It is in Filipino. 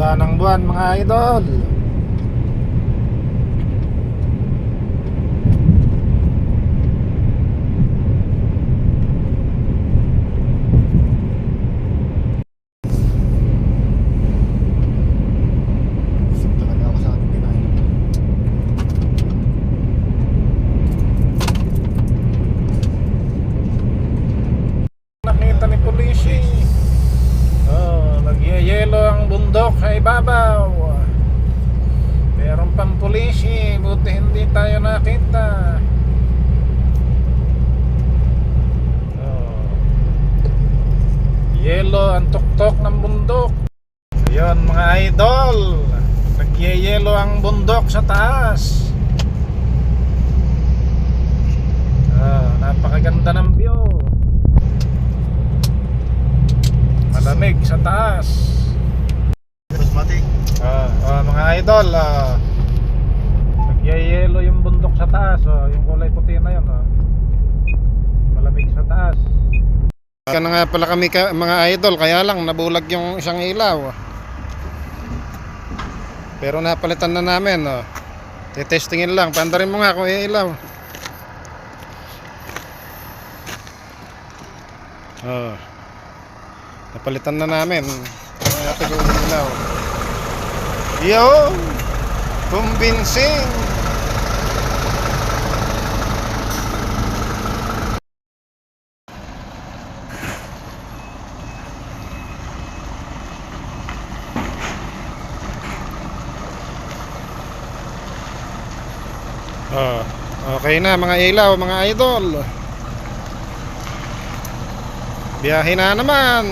Baba ng buwan mga idol. Talaga ako sa ating kinain. Nakita ni Polisi. Oh, nagyayelo ang bundok sa ibabaw. Meron pang Polisi, buti hindi tayo nakita. Oh. Yelo ang tuktok ng bundok. Ayun mga idol, nagyayelo ang bundok sa taas. Napakaganda ng view. Malamig sa taas. Mga idol, nagyayelo yung bundok sa taas. Yung kulay puti na yun. Malamig sa taas. Kaya na nga pala kami mga idol, kaya lang nabulag yung isang ilaw. Pero napalitan na namin. Titestingin lang, pandarin mo nga kung ilaw. Napalitan na namin. Natin yung ilaw. Yo! Convincing! Okay na mga ilaw, mga idol. Biyahe na naman.